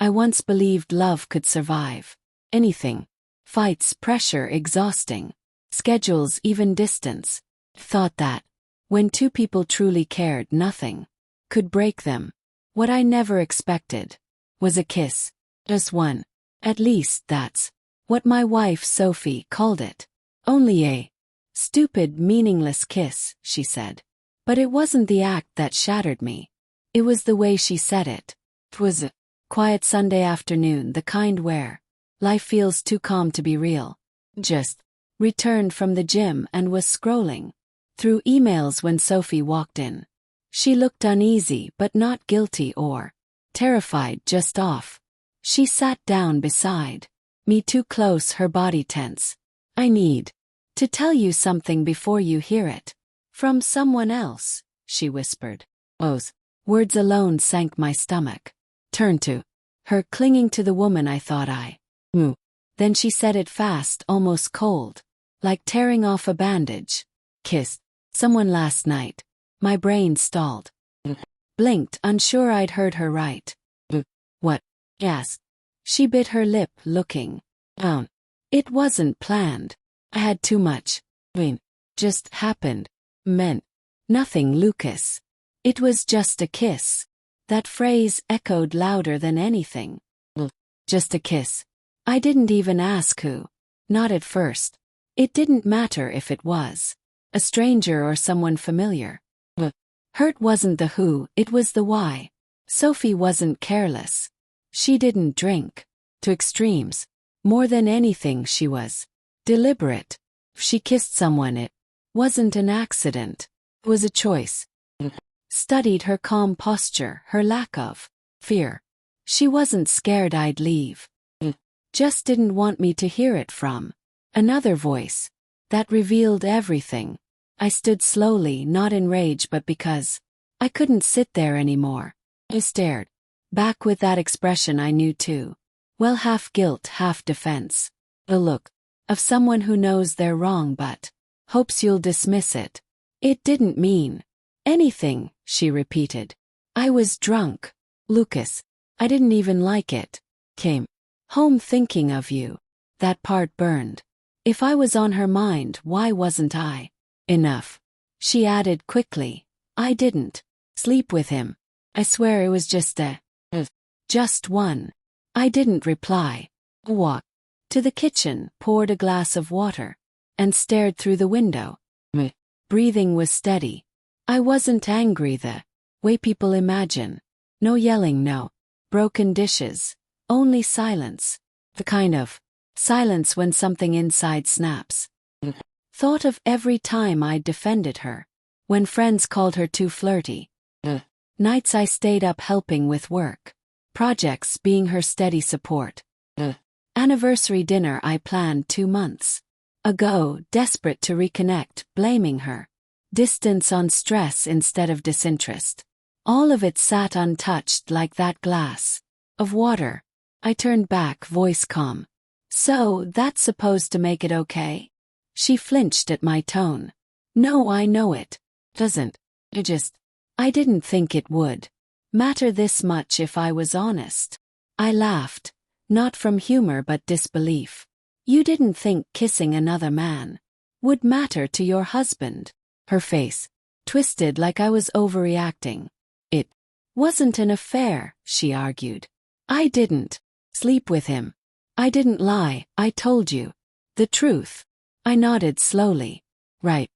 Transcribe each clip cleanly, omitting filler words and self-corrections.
I once believed love could survive anything. Fights, pressure, exhausting. Schedules, even distance. Thought that when two people truly cared, nothing could break them. What I never expected was a kiss. Just one. At least that's what my wife Sophie called it. Only a stupid, meaningless kiss, she said. But it wasn't the act that shattered me. It was the way she said it. It was a quiet Sunday afternoon, the kind where life feels too calm to be real. Just returned from the gym and was scrolling through emails when Sophie walked in. She looked uneasy but not guilty or terrified, just off. She sat down beside me, too close, her body tense. I need to tell you something before you hear it from someone else, she whispered. Those words alone sank my stomach. Turned to her, clinging to the woman I thought I knew. Then she said it fast, almost cold, like tearing off a bandage. Kissed someone last night. My brain stalled. Blinked, unsure I'd heard her right. What? Asked. She bit her lip, looking down. It wasn't planned. I had too much. Just happened. Meant nothing, Lucas. It was just a kiss. That phrase echoed louder than anything. Just a kiss. I didn't even ask who. Not at first. It didn't matter if it was a stranger or someone familiar. Hurt wasn't the who, it was the why. Sophie wasn't careless. She didn't drink to extremes. More than anything, she was deliberate. If she kissed someone, it wasn't an accident. It was a choice. Studied her calm posture, her lack of fear. She wasn't scared I'd leave. Just didn't want me to hear it from another voice that revealed everything. I stood slowly, not in rage but because I couldn't sit there anymore. I stared back with that expression I knew too well, half guilt, half defense. The look of someone who knows they're wrong but hopes you'll dismiss it. It didn't mean anything, she repeated. I was drunk. Lucas, I didn't even like it. Came home thinking of you. That part burned. If I was on her mind, why wasn't I enough? She added quickly. I didn't sleep with him. I swear it was just just one. I didn't reply. Walked to the kitchen, poured a glass of water, and stared through the window. Breathing was steady. I wasn't angry the way people imagine. No yelling, no broken dishes. Only silence. The kind of silence when something inside snaps. Thought of every time I'd defended her. When friends called her too flirty. Nights I stayed up helping with work. Projects, being her steady support. Anniversary dinner I planned 2 months ago, desperate to reconnect, blaming her. Distance on stress instead of disinterest. All of it sat untouched like that glass of water. I turned back, voice calm. So, that's supposed to make it okay? She flinched at my tone. No, I know it doesn't. I didn't think it would matter this much if I was honest. I laughed, not from humor but disbelief. You didn't think kissing another man would matter to your husband. Her face twisted like I was overreacting. It wasn't an affair, she argued. I didn't sleep with him. I didn't lie, I told you the truth. I nodded slowly. Right.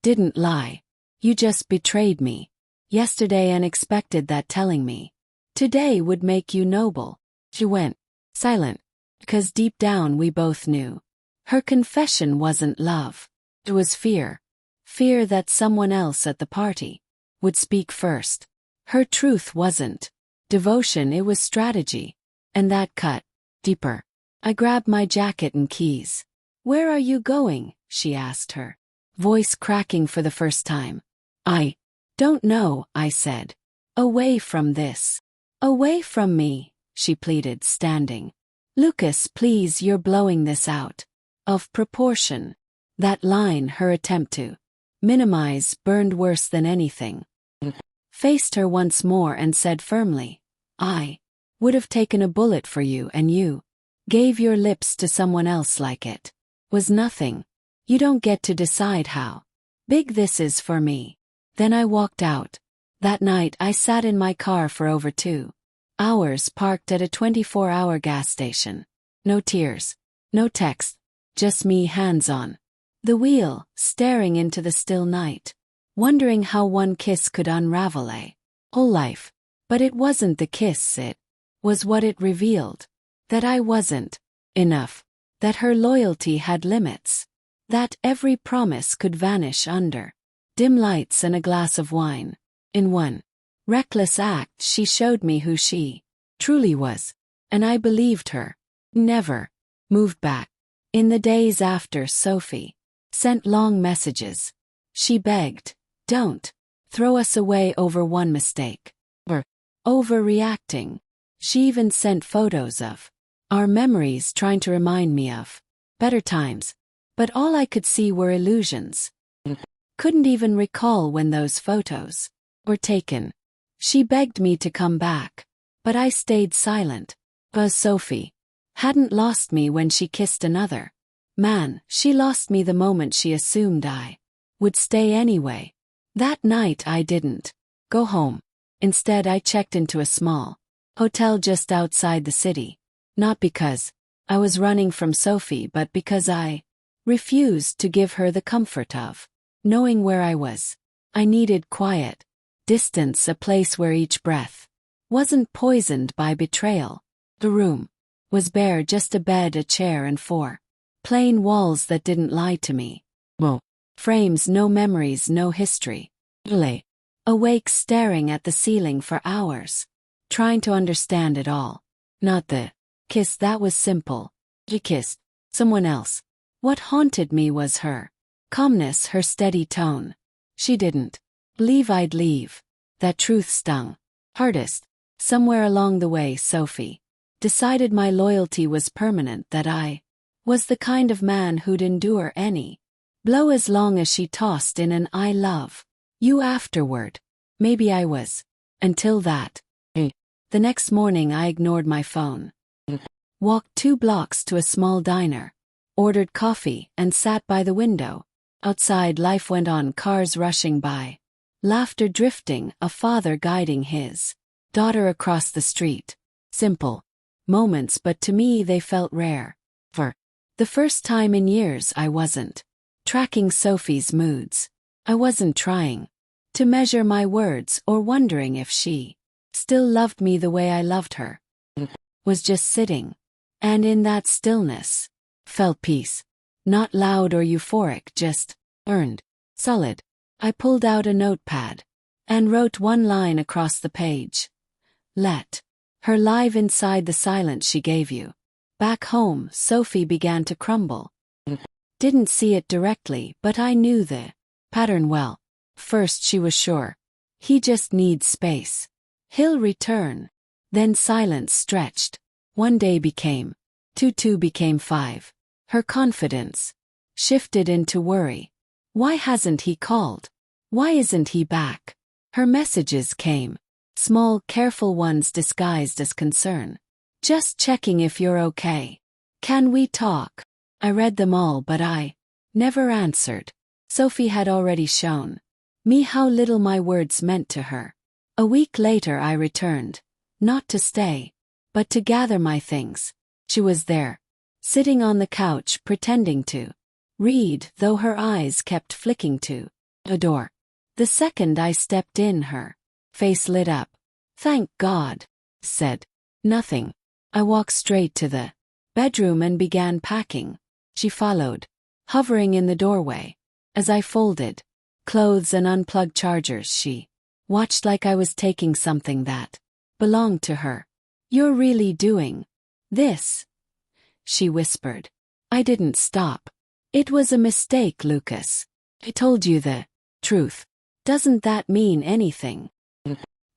Didn't lie. You just betrayed me. Yesterday and expected that telling me today would make you noble. She went silent, because deep down we both knew. Her confession wasn't love. It was fear. Fear that someone else at the party would speak first. Her truth wasn't devotion, it was strategy. And that cut deeper. I grabbed my jacket and keys. Where are you going? She asked her voice cracking for the first time. I don't know, I said. Away from this. Away from me, she pleaded, standing. Lucas, please, you're blowing this out of proportion. That line, her attempt to minimize, burned worse than anything. Faced her once more and said firmly, I Would have taken a bullet for you and you gave your lips to someone else like it was nothing. You don't get to decide how big this is for me. Then I walked out. That night I sat in my car for over 2 hours parked at a 24-hour gas station. No tears. No text. Just me hands on the wheel, staring into the still night. Wondering how one kiss could unravel a whole life. But it wasn't the kiss, it was what it revealed. That I wasn't enough. That her loyalty had limits. That every promise could vanish under dim lights and a glass of wine. In one reckless act she showed me who she truly was. And I believed her. Never moved back. In the days after, Sophie sent long messages. She begged, "Don't throw us away over one mistake. We're overreacting." She even sent photos of our memories, trying to remind me of better times. But all I could see were illusions. Couldn't even recall when those photos were taken. She begged me to come back, but I stayed silent. Sophie hadn't lost me when she kissed another man. She lost me the moment she assumed I would stay anyway. That night I didn't go home. Instead I checked into a small hotel just outside the city. Not because I was running from Sophie, but because I refused to give her the comfort of knowing where I was. I needed quiet, distance, a place where each breath wasn't poisoned by betrayal. The room was bare, just a bed, a chair, and 4 plain walls that didn't lie to me. No frames, no memories, no history. Lay awake staring at the ceiling for hours, trying to understand it all. Not the kiss that was simple. She kissed someone else. What haunted me was her calmness, her steady tone. She didn't believe I'd leave. That truth stung hardest. Somewhere along the way, Sophie decided my loyalty was permanent, that I was the kind of man who'd endure any blow as long as she tossed in an "I love you" afterward. Maybe I was. Until that. The next morning I ignored my phone. Walked 2 blocks to a small diner. Ordered coffee and sat by the window. Outside life went on, cars rushing by. Laughter drifting, a father guiding his daughter across the street. Simple moments, but to me they felt rare. For the first time in years I wasn't tracking Sophie's moods. I wasn't trying to measure my words or wondering if she still loved me the way I loved her. Was just sitting. And in that stillness felt peace. Not loud or euphoric, just earned, solid. I pulled out a notepad and wrote one line across the page. Let her live inside the silence she gave you. Back home, Sophie began to crumble. Didn't see it directly, but I knew the pattern well. First she was sure. He just needs space. He'll return. Then silence stretched. 1 day became 2, 2 became 5. Her confidence shifted into worry. Why hasn't he called? Why isn't he back? Her messages came. Small, careful ones disguised as concern. Just checking if you're okay. Can we talk? I read them all, but I never answered. Sophie had already shown me how little my words meant to her. A week later I returned. Not to stay, but to gather my things. She was there, sitting on the couch pretending to read, though her eyes kept flicking to the door. The second I stepped in, her face lit up. "Thank God," said. Nothing. I walked straight to the bedroom and began packing. She followed, hovering in the doorway. As I folded clothes and unplugged chargers, she watched like I was taking something that belonged to her. "You're really doing this?" she whispered. I didn't stop. "It was a mistake, Lucas. I told you the truth. Doesn't that mean anything?"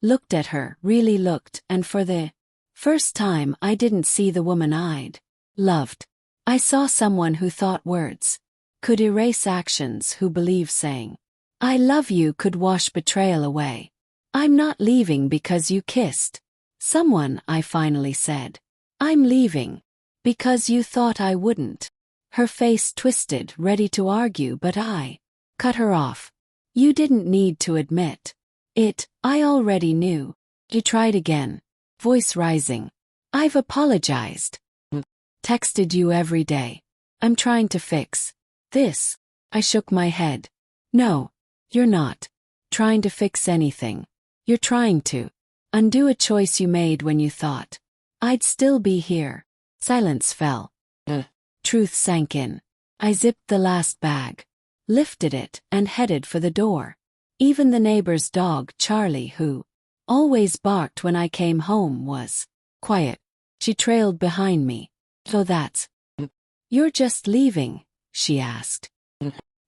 Looked at her, really looked, and for the first time I didn't see the woman I'd loved. I saw someone who thought words could erase actions, who believed saying, "I love you" could wash betrayal away. "I'm not leaving because you kissed Someone, I finally said. I'm leaving. Because you thought I wouldn't. Her face twisted, ready to argue, but I cut her off. You didn't need to admit it, I already knew. She tried again, voice rising. I've apologized. Texted you every day. I'm trying to fix this. I shook my head. No, you're not trying to fix anything. You're trying to undo a choice you made when you thought I'd still be here. Silence fell. Truth sank in. I zipped the last bag, lifted it, and headed for the door. Even the neighbor's dog, Charlie, who always barked when I came home, was quiet. She trailed behind me. So that's you're just leaving? She asked.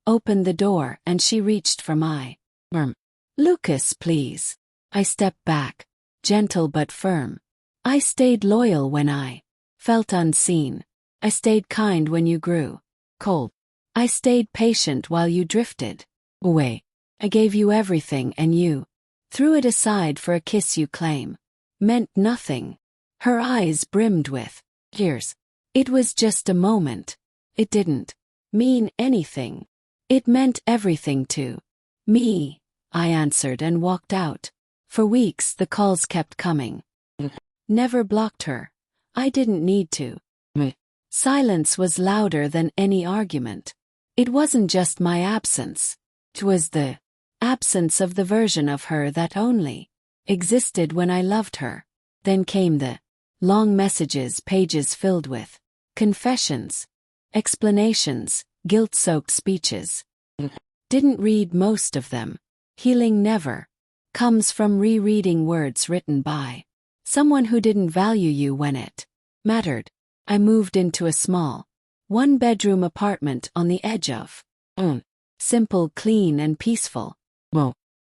Opened the door and she reached for my arm. Lucas, please. I stepped back, gentle but firm. I stayed loyal when I felt unseen. I stayed kind when you grew cold. I stayed patient while you drifted away. I gave you everything and you threw it aside for a kiss you claim meant nothing. Her eyes brimmed with tears. It was just a moment. It didn't mean anything. It meant everything to me, I answered and walked out. For weeks the calls kept coming. Never blocked her. I didn't need to. Silence was louder than any argument. It wasn't just my absence. It was the absence of the version of her that only existed when I loved her. Then came the long messages, pages filled with confessions, explanations, guilt-soaked speeches. Didn't read most of them. Healing never comes from rereading words written by someone who didn't value you when it mattered. I moved into a small, one-bedroom apartment on the edge of simple, clean, and peaceful.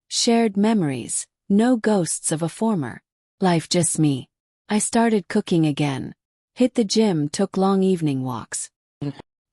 Shared memories, no ghosts of a former life, just me. I started cooking again, hit the gym, took long evening walks,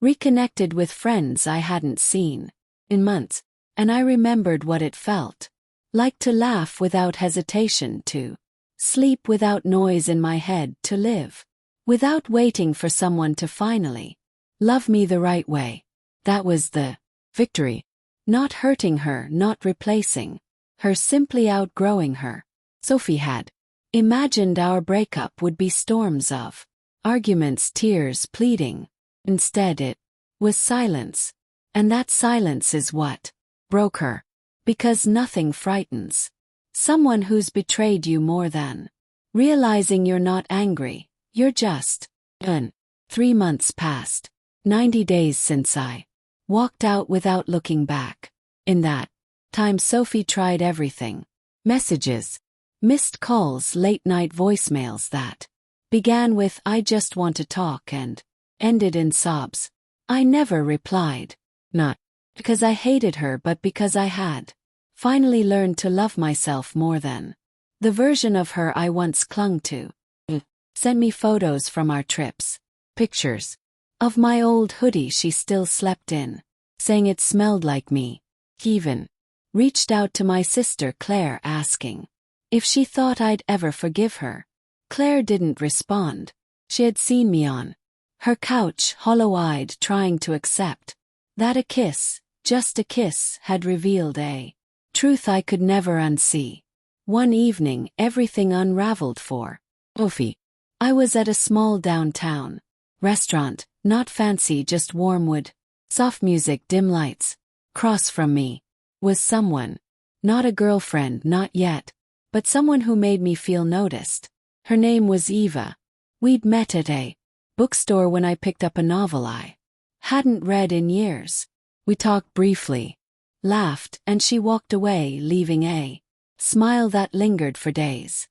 reconnected with friends I hadn't seen in months, and I remembered what it felt like to laugh without hesitation, to sleep without noise in my head, to live without waiting for someone to finally love me the right way. That was the victory. Not hurting her, not replacing her, simply outgrowing her. Sophie had imagined our breakup would be storms of arguments, tears, pleading. Instead it was silence. And that silence is what broke her. Because nothing frightens someone who's betrayed you more than realizing you're not angry, you're just done. 3 months passed. 90 days since I walked out without looking back. In that time Sophie tried everything. Messages, missed calls, late-night voicemails that began with "I just want to talk" and ended in sobs. I never replied. Not because I hated her, but because I had finally learned to love myself more than the version of her I once clung to. Sent me photos from our trips, pictures of my old hoodie she still slept in, saying it smelled like me. Even reached out to my sister Claire asking if she thought I'd ever forgive her. Claire didn't respond. She had seen me on her couch, hollow-eyed, trying to accept that a kiss, just a kiss, had revealed a truth I could never unsee. One evening, everything unraveled for Sophie. I was at a small downtown restaurant, not fancy, just warm wood, soft music, dim lights. Across from me was someone, not a girlfriend, not yet, but someone who made me feel noticed. Her name was Eva. We'd met at a bookstore when I picked up a novel I hadn't read in years. We talked briefly, laughed, and she walked away, leaving a smile that lingered for days.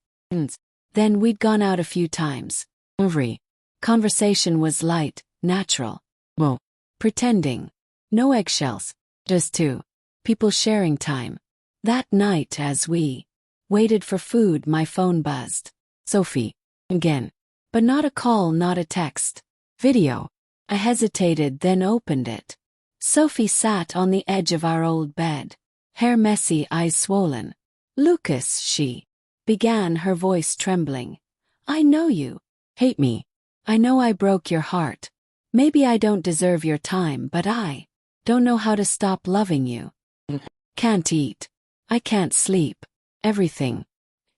Then we'd gone out a few times. Every conversation was light, natural. Pretending. No eggshells. Just two people sharing time. That night, as we waited for food, my phone buzzed. Sophie. Again. But not a call, not a text. Video. I hesitated, then opened it. Sophie sat on the edge of our old bed. Hair messy, eyes swollen. Lucas, she began, her voice trembling. I know you hate me. I know I broke your heart. Maybe I don't deserve your time, but I don't know how to stop loving you. Can't eat. I can't sleep. Everything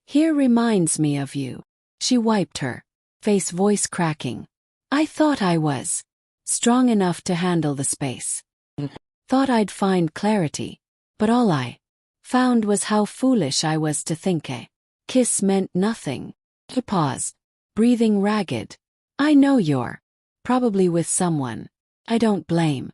here reminds me of you. She wiped her face, voice cracking. I thought I was strong enough to handle the space. Thought I'd find clarity, but all I found was how foolish I was to think a kiss meant nothing. He paused, breathing ragged. I know you're probably with someone. I don't blame.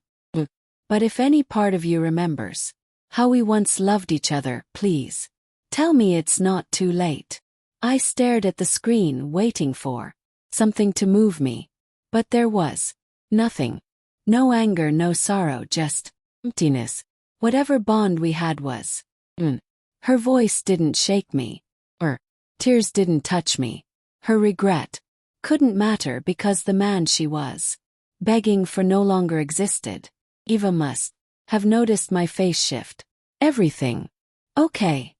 But if any part of you remembers how we once loved each other, please tell me it's not too late. I stared at the screen, waiting for something to move me. But there was nothing. No anger, no sorrow, just emptiness. Whatever bond we had was. Her voice didn't shake me. Her tears didn't touch me. Her regret couldn't matter because the man she was begging for no longer existed. Eva must have noticed my face shift. Everything okay?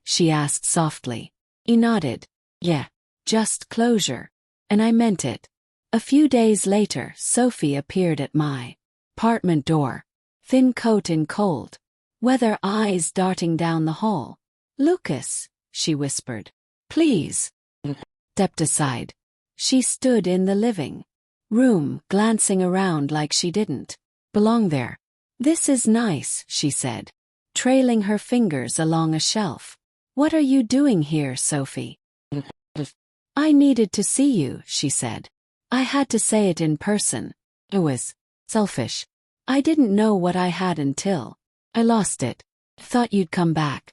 She asked softly. He nodded. Yeah, just closure. And I meant it. A few days later, Sophie appeared at my apartment door. Thin coat in cold weather, eyes darting down the hall. Lucas, she whispered. Please. Stepped aside. She stood in the living room, glancing around like she didn't belong there. This is nice, she said, trailing her fingers along a shelf. What are you doing here, Sophie? I needed to see you, she said. I had to say it in person. It was selfish. I didn't know what I had until I lost it. Thought you'd come back.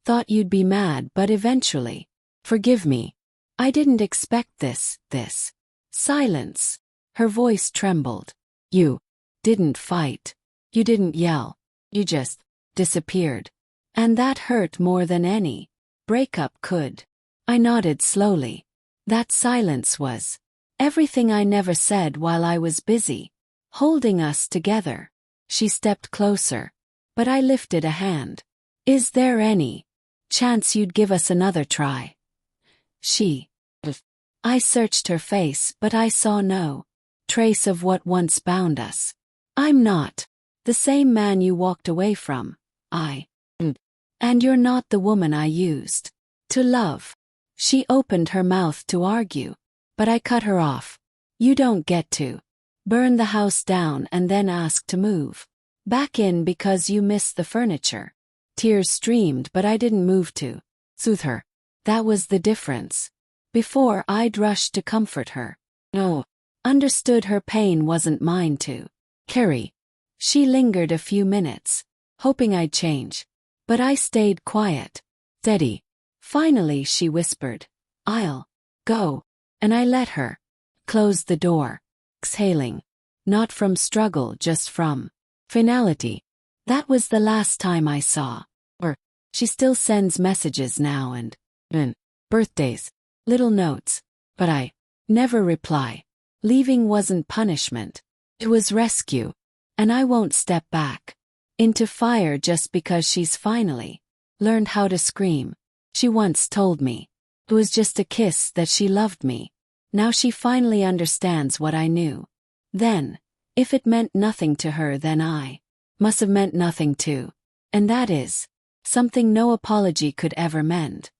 Thought you'd be mad, but eventually. Forgive me. I didn't expect this. Silence. Her voice trembled. You didn't fight. You didn't yell. You just disappeared. And that hurt more than any breakup could. I nodded slowly. That silence was everything I never said while I was busy holding us together. She stepped closer, but I lifted a hand. Is there any chance you'd give us another try? I searched her face, but I saw no trace of what once bound us. I'm not the same man you walked away from. And you're not the woman I used to love. She opened her mouth to argue, but I cut her off. You don't get to burn the house down and then ask to move back in because you miss the furniture. Tears streamed, but I didn't move to soothe her. That was the difference. Before, I'd rushed to comfort her. No, understood her pain wasn't mine to carry. She lingered a few minutes, hoping I'd change. But I stayed quiet, steady. Finally she whispered, I'll go. And I let her close the door, exhaling. Not from struggle, just from finality. That was the last time I saw her. She still sends messages now and then. Birthdays, little notes. But I never reply. Leaving wasn't punishment. It was rescue. And I won't step back into fire just because she's finally learned how to scream. She once told me it was just a kiss that she loved me. Now she finally understands what I knew. Then, if it meant nothing to her, then I must have meant nothing too. And that is something no apology could ever mend.